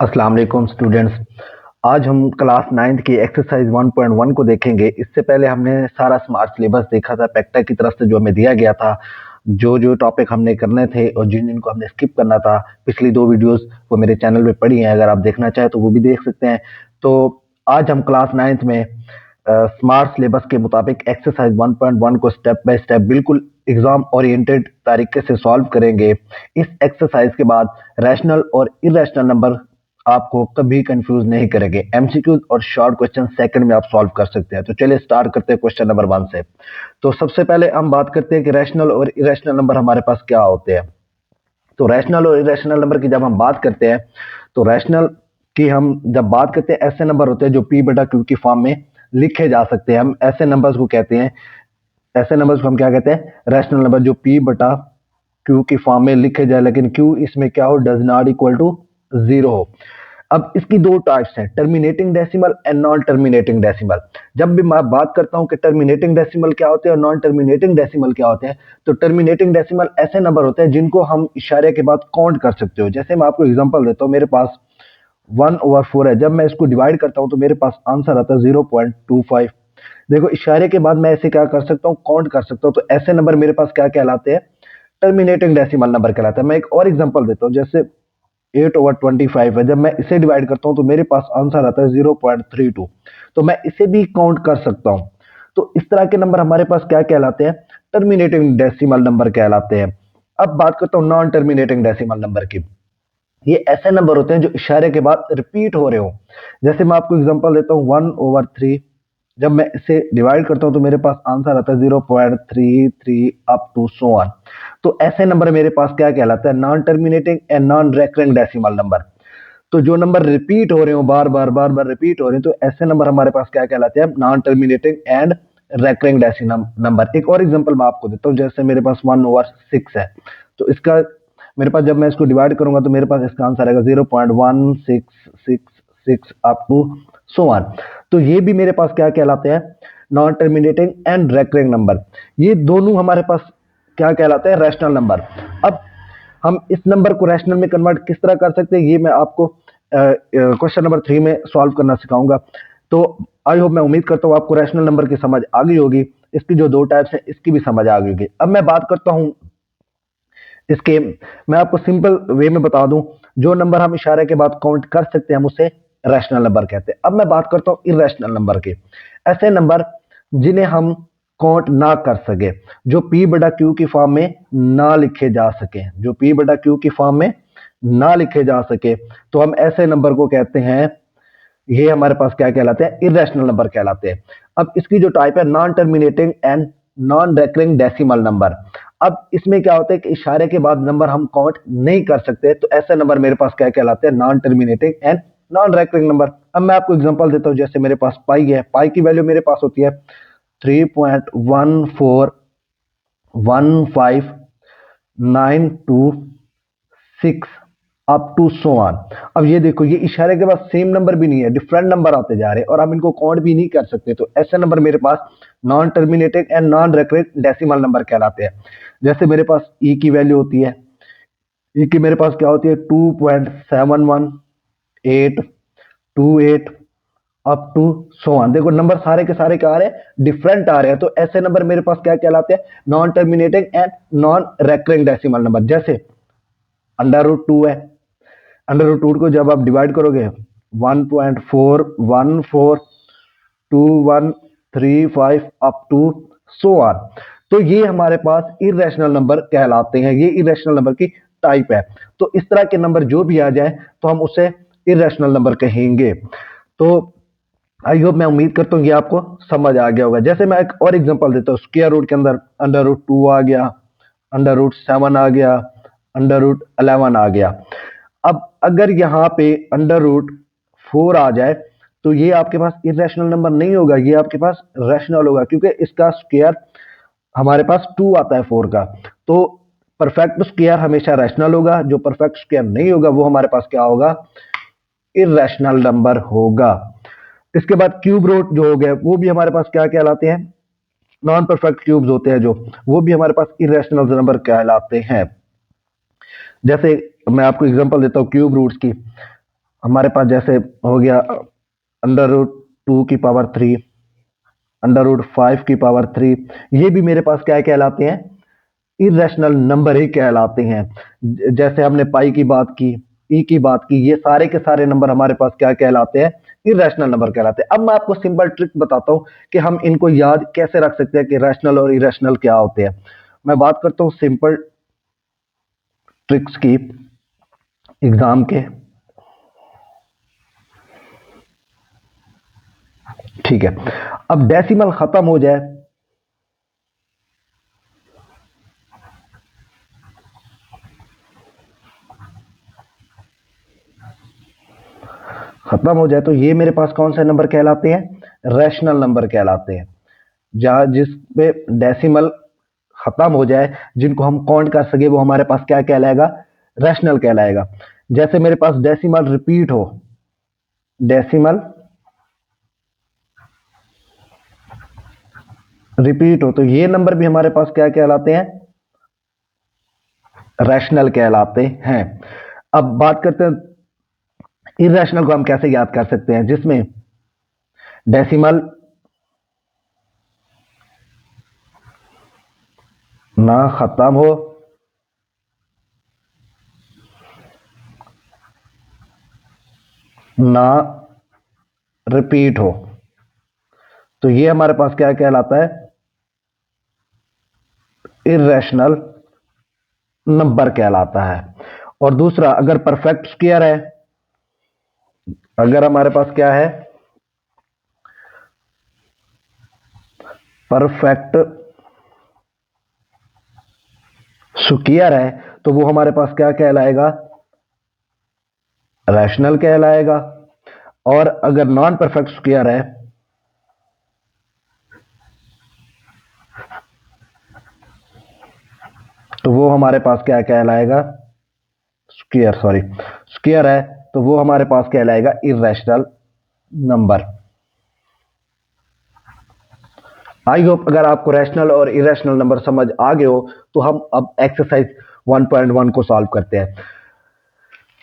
अस्सलाम वालेकुम स्टूडेंट्स। आज हम क्लास 9th की एक्सरसाइज 1.1 को देखेंगे। इससे पहले हमने सारा स्मार्ट सिलेबस देखा था पैक्टा की तरफ से जो हमें दिया गया था, जो जो टॉपिक हमने करने थे और जिन जिनको हमने स्किप करना था। पिछली 2 वीडियोस वो मेरे चैनल पे पड़ी हैं, अगर आप देखना चाहें तो वो भी देख सकते हैं। तो आज हम क्लास 9th में स्मार्ट सिलेबस के मुताबिक एक्सरसाइज 1.1 को स्टेप बाय स्टेप बिल्कुल एग्जाम ओरिएंटेड तरीके से सॉल्व करेंगे। इस एक्सरसाइज के बाद रैशनल और इरेशनल नंबर आपको कभी कंफ्यूज नहीं करेंगे। एमसीक्यूज और शॉर्ट क्वेश्चन सेकंड में आप सॉल्व कर सकते हैं। तो चलिए स्टार्ट करते हैं क्वेश्चन नंबर 1 से। तो सबसे पहले हम बात करते हैं कि रैशनल और इरेशनल नंबर हमारे पास क्या होते हैं। तो रैशनल और इरेशनल नंबर की जब हम बात करते हैं, तो रैशनल की हम जब बात करते हैं, ऐसे नंबर होते हैं जो पी बटा क्यू की फॉर्म में लिखे जा सकते हैं। हम ऐसे नंबर्स को कहते हैं, ऐसे नंबर्स को हम क्या कहते हैं, रैशनल नंबर, जो पी बटा क्यू की फॉर्म में लिखे जाए लेकिन क्यू इसमें क्या हो, does not equal to zero हो। अब इसकी दो टाइप्स हैं, terminating decimal and non terminating decimal. जब भी मैं बात करता हूं कि टर्मिनेटिंग डेसिमल क्या होते हैं और नॉन टर्मिनेटिंग डेसिमल क्या होते हैं, तो टर्मिनेटिंग डेसिमल ऐसे नंबर होते हैं जिनको हम इशारे के बाद काउंट कर सकते हो। जैसे मैं आपको एग्जांपल देता हूं, मेरे पास 1/4 है, जब मैं इसको डिवाइड करता हूं तो मेरे पास आंसर आता है 0.25। देखो, इशारे के बाद मैं ऐसे क्या कर सकता हूँ, काउंट कर सकता हूँ। तो ऐसे नंबर मेरे पास क्या कहलाते हैं, टर्मिनेटिंग डेसिमल नंबर कहलाता है। मैं एक और एग्जांपल देता हूँ, जैसे 8/25 है, जब मैं इसे डिवाइड करता हूं तो मेरे पास आंसर आता है 0.32। तो मैं इसे भी काउंट कर सकता हूं। तो इस तरह के नंबर हमारे पास क्या कहलाते हैं, टर्मिनेटिंग डेसिमल नंबर कहलाते हैं। अब बात करता हूं नॉन टर्मिनेटिंग डेसिमल नंबर की। ये ऐसे नंबर होते हैं जो इशारे के बाद रिपीट हो रहे हो। जैसे मैं आपको एग्जांपल देता हूं, 1/3, जब मैं इसे डिवाइड करता हूं तो मेरे पास आंसर आता है 0.33 अप टू सो ऑन। तो ऐसे नंबर मेरे पास क्या कहलाता है, non terminating and non recurring decimal number. तो जो नंबर रिपीट हो रहे हो, बार बार रिपीट हो रहे हैं, तो ऐसे नंबर हमारे पास क्या कहलाते हैं, non terminating and recurring decimal number. एक और एग्जांपल मैं आपको देता हूं, जैसे मेरे पास 1/6 है, तो इसका मेरे पास जब मैं इसको डिवाइड करूंगा तो मेरे पास इसका आंसर आएगा 0.1666 अप टू सो ऑन। तो ये भी मेरे पास क्या कहलाते हैं, non terminating and recurring number. ये दोनों हमारे पास क्या कहलाते हैं, रैशनल नंबर। अब हम इस नंबर को रैशनल में कन्वर्ट किस तरह कर सकते हैं, ये मैं आपको क्वेश्चन नंबर 3 में सॉल्व करना सिखाऊंगा। तो आई होप, मैं उम्मीद करता हूँ आपको रैशनल नंबर की समझ आ गई होगी। इसकी जो दो टाइप्स हैं इसकी भी समझ आ गई होगी। अब मैं बात करता हूँ इसके, मैं आपको सिंपल वे में बता दूं, जो नंबर हम इशारे के बाद काउंट कर सकते हैं हम उसे रैशनल नंबर कहते हैं। अब मैं बात करता हूं इरेशनल नंबर की। ऐसे नंबर जिन्हें हम काउंट ना कर सके, जो पी बटा क्यू की फॉर्म में ना लिखे जा सके, जो पी बटा क्यू की फॉर्म में ना लिखे जा सके, तो हम ऐसे नंबर को कहते हैं, ये हमारे पास क्या कहलाते हैं, इरेशनल नंबर कहलाते हैं। अब इसकी जो टाइप है, non terminating and non recurring decimal number. अब इसमें क्या होता है कि इशारे के बाद नंबर हम काउंट नहीं कर सकते, तो ऐसे नंबर मेरे पास क्या कहलाते हैं, non terminating and non recurring number. अब मैं आपको एग्जांपल देता हूं, जैसे मेरे पास पाई है, पाई की वैल्यू मेरे पास होती है 3.141592 अप टू सो ऑन। अब ये देखो, ये इशारे के बाद सेम नंबर भी नहीं है, डिफरेंट नंबर आते जा रहे हैं और हम इनको काउंट भी नहीं कर सकते। तो ऐसे नंबर मेरे पास non terminating and non recurring decimal number कहलाते हैं। जैसे मेरे पास ई की वैल्यू होती है, ई की मेरे पास क्या होती है 2.71828 अप टू सो ऑन। देखो, नंबर सारे के सारे क्या आ रहे हैं, डिफरेंट आ रहे हैं। तो ऐसे नंबर मेरे पास क्या कहलाते हैं, non terminating and non recurring decimal number. जैसे √2 है, √2 को जब आप डिवाइड करोगे 1.41422135 अप टू सो ऑन, तो ये हमारे पास इरेशनल नंबर कहलाते हैं। ये इरेशनल नंबर की टाइप है। तो इस तरह के नंबर जो भी आ जाए तो हम उसे इरेशनल नंबर कहेंगे। तो आई होप, मैं उम्मीद करता हूँ कि आपको समझ आ गया होगा। जैसे मैं एक और एग्जांपल देता हूँ, स्क्वायर रूट के अंदर √2 आ गया, √7 आ गया, √11 आ गया। अब अगर यहाँ पे √4 आ जाए तो ये आपके पास इरेशनल नंबर नहीं होगा, ये आपके पास रैशनल होगा, क्योंकि इसका स्क्वायर हमारे पास 2 आता है 4 का। तो परफेक्ट स्क्वायर हमेशा रैशनल होगा, जो परफेक्ट स्क्वायर नहीं होगा वो हमारे पास क्या होगा, इरेशनल नंबर होगा। इसके बाद क्यूब रूट जो हो गए वो भी हमारे पास क्या कहलाते हैं, नॉन परफेक्ट क्यूब्स होते हैं जो, वो भी हमारे पास इरेशनल नंबर कहलाते हैं। जैसे मैं आपको एग्जांपल देता हूँ क्यूब रूट्स की। हमारे पास जैसे हो गया √2⁻3, √5⁻3, ये भी मेरे पास क्या कहलाते हैं, इरेशनल नंबर ही कहलाते हैं। जैसे हमने पाई की बात की, ई की बात की, ये सारे के सारे नंबर हमारे पास क्या कहलाते हैं, इरेशनल नंबर कहलाते हैं। अब मैं आपको सिंपल ट्रिक बताता हूं कि हम इनको याद कैसे रख सकते हैं कि रैशनल और इरेशनल क्या होते हैं। मैं बात करता हूं सिंपल ट्रिक्स की एग्जाम के। ठीक है, अब डेसिमल खत्म हो जाए, तो ये मेरे पास कौन से नंबर कहलाते हैं, रैशनल नंबर कहलाते हैं। जहां जिस पे डेसिमल खत्म हो जाए, जिनको हम काउंट कर सके, वो हमारे पास क्या कहलाएगा, रैशनल कहलाएगा। जैसे मेरे पास डेसिमल रिपीट हो, डेसिमल रिपीट हो, तो ये नंबर भी हमारे पास क्या कहलाते हैं, रैशनल कहलाते हैं। अब बात करते हैं इरेशनल को हम कैसे याद कर सकते हैं, जिसमें डेसिमल ना खत्म हो, ना रिपीट हो, तो ये हमारे पास क्या कहलाता है, इरेशनल नंबर कहलाता है। और दूसरा, अगर परफेक्ट स्क्वायर है, अगर हमारे पास क्या है, परफेक्ट स्क्वायर है, तो वो हमारे पास क्या कहलाएगा, रैशनल कहलाएगा। और अगर नॉन परफेक्ट स्क्वायर है, तो वो हमारे पास क्या कहलाएगा, स्क्वायर है, तो वो हमारे पास कहलाएगा इरेशनल नंबर। आई होप अगर आपको रैशनल और इरेशनल नंबर समझ आ गए हो, तो हम अब एक्सरसाइज 1.1 को सॉल्व करते हैं।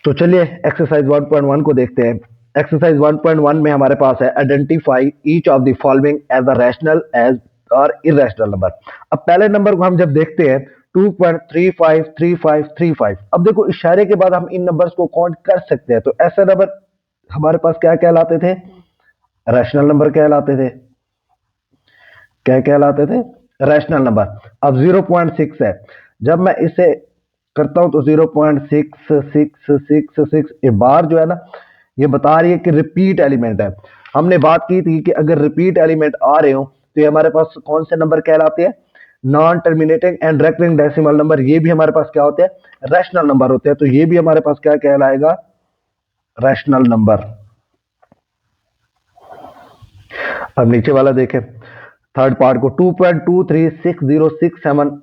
तो चलिए एक्सरसाइज 1.1 को देखते हैं। एक्सरसाइज 1.1 में हमारे पास है identify each of the following as a rational as और इरेशनल नंबर। अब पहले नंबर को हम जब देखते हैं 2.353535, अब देखो इशारे के बाद हम इन नंबर्स को काउंट कर सकते हैं, तो ऐसे नंबर हमारे पास क्या कहलाते थे, रैशनल नंबर कहलाते थे। क्या कहलाते थे, रैशनल नंबर। अब 0.6 है, जब मैं इसे करता हूं तो 0.6666, ये बार जो है ना, ये बता रही है कि रिपीट एलिमेंट है। हमने बात की थी कि अगर रिपीट एलिमेंट आ रहे हो, तो ये हमारे पास कौन से नंबर कहलाते हैं, non terminating and recurring decimal number. ये भी हमारे पास क्या होते हैं, रैशनल नंबर होते हैं। तो ये भी हमारे पास क्या कहलाएगा, रैशनल नंबर। अब नीचे वाला देखें, थर्ड पार्ट को 2.236067,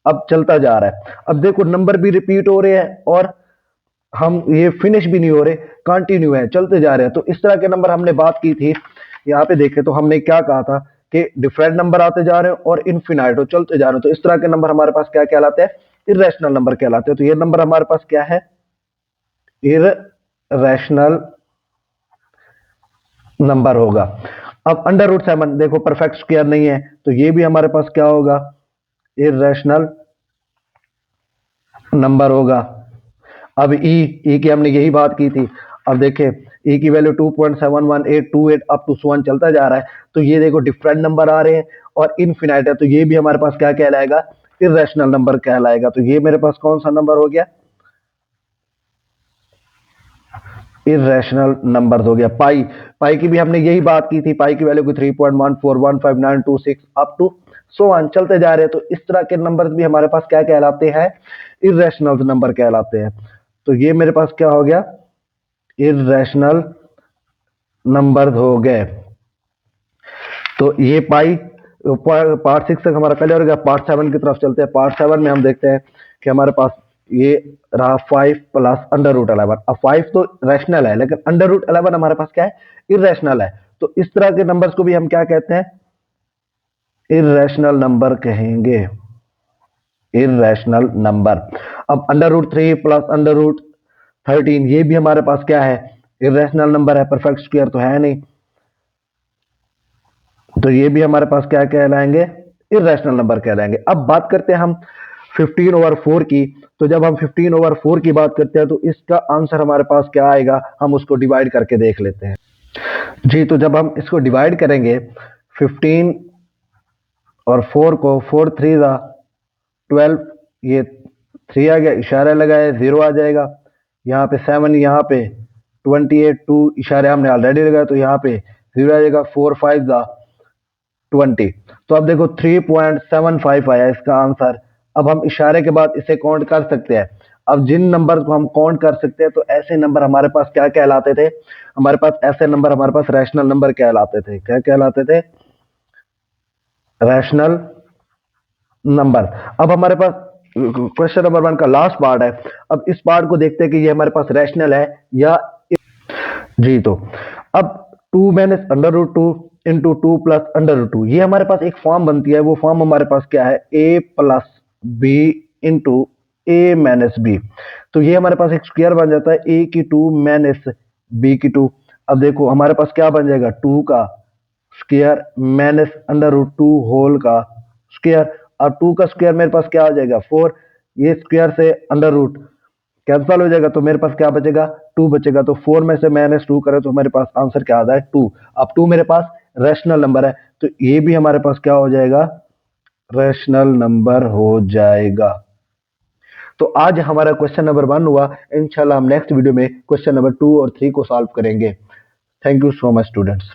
अब चलता जा रहा है। अब देखो नंबर भी रिपीट हो रहे हैं और हम ये फिनिश भी नहीं हो रहे, कंटिन्यू है, चलते जा रहे हैं। तो इस तरह के नंबर हमने बात की थी, यहाँ पे देखें तो हमने क्या कहा था कि डिफरेंट नंबर आते जा रहे हैं और इनफिनाइट हो, चलते जा रहे हैं। तो इस तरह के नंबर हमारे पास क्या कहलाते हैं, इरेशनल नंबर कहलाते हैं। तो ये नंबर हमारे पास क्या है, इरेशनल नंबर होगा। अब √7 देखो परफेक्ट स्क्वायर नहीं है, तो ये भी हमारे पास क्या होगा, इरेशनल नंबर होगा। अब ई की हमने यही बात की थी। अब देखें ई की वैल्यू 2.71828 अप टू 1 चलता जा रहा है, तो ये देखो डिफरेंट नंबर आ रहे हैं और इनफिनाइट है, तो ये भी हमारे पास क्या कहलाएगा, इरेशनल नंबर कहलाएगा। तो ये मेरे पास कौन सा नंबर हो गया, इरेशनल नंबर हो गया। पाई की भी हमने यही बात की थी, पाई की वैल्यू को 3.1415926 अप टू 1 चलते जा रहे हैं। तो इस तरह के नंबर भी हमारे पास क्या कहलाते हैं, इरेशनल नंबर कहलाते हैं। तो ये मेरे पास क्या हो गया, इरेशनल नंबर हो गए। तो ये पाई पार्ट 6 तक हमारा क्लियर हो गया। पार्ट 7 की तरफ चलते हैं। पार्ट 7 में हम देखते हैं कि हमारे पास ये रहा 5 प्लस √11। अब 5 तो रैशनल है, लेकिन √11 हमारे पास क्या है, इरेशनल है। तो इस तरह के नंबर्स को भी हम क्या कहते हैं, इरेशनल नंबर कहेंगे, इरेशनल नंबर। अब √3 प्लस √13, ये भी हमारे पास क्या है, इरेशनल नंबर है, परफेक्ट स्क्वायर तो है नहीं, तो ये भी हमारे पास क्या कहलाएंगे, इरेशनल नंबर कहलाएंगे। अब बात करते हैं हम 15/4 की। तो जब हम 15/4 की बात करते हैं तो इसका आंसर हमारे पास क्या आएगा, हम उसको डिवाइड करके देख लेते हैं। जी, तो जब हम इसको डिवाइड करेंगे 15 और 4 को, 4 3 ज़ा 12, ये 3 आ गया, इशारा लगाए 0 आ जाएगा, यहाँ पे 7, यहाँ पे 28, 2 इशारे हमने ऑलरेडी लगाया तो यहाँ पे 0 आ जाएगा, 4 5 ज़ा 20। तो अब देखो 3.75 आया इसका आंसर। अब हम इशारे के बाद इसे काउंट कर सकते हैं। अब जिन नंबर को हम काउंट कर सकते हैं तो ऐसे नंबर हमारे पास क्या कहलाते थे, हमारे पास ऐसे नंबर हमारे पास रैशनल नंबर कहलाते थे। क्या कहलाते थे, रैशनल नंबर। अब हमारे पास क्वेश्चन नंबर 1 का लास्ट पार्ट है। अब इस पार्ट को देखते हैं कि ये हमारे पास रैशनल है या, जी, तो अब 2 minus under root 2 into 2 plus under root 2, ये हमारे पास एक फॉर्म बनती है। वो फॉर्म हमारे पास क्या है, a plus B into A minus B. तो ये हमारे पास एक स्क्वायर बन जाता है, a की 2 माइनस b की 2। अब देखो हमारे पास क्या बन जाएगा, 2 का square minus under root 2 whole का स्क्वायर, और 2 का स्क्वायर मेरे पास क्या आ जाएगा, 4। ये स्क्वायर से अंडर रूट कैंसल हो जाएगा तो मेरे पास क्या बचेगा, 2 बचेगा। तो 4 में से माइनस 2 करें तो मेरे पास आंसर क्या आता है, 2। अब 2 मेरे पास रैशनल नंबर है तो ये भी हमारे पास क्या हो जाएगा, रैशनल नंबर हो जाएगा। तो आज हमारा क्वेश्चन नंबर 1 हुआ। इंशाल्लाह हम नेक्स्ट वीडियो में क्वेश्चन नंबर 2 और 3 को सॉल्व करेंगे। Thank you so much students.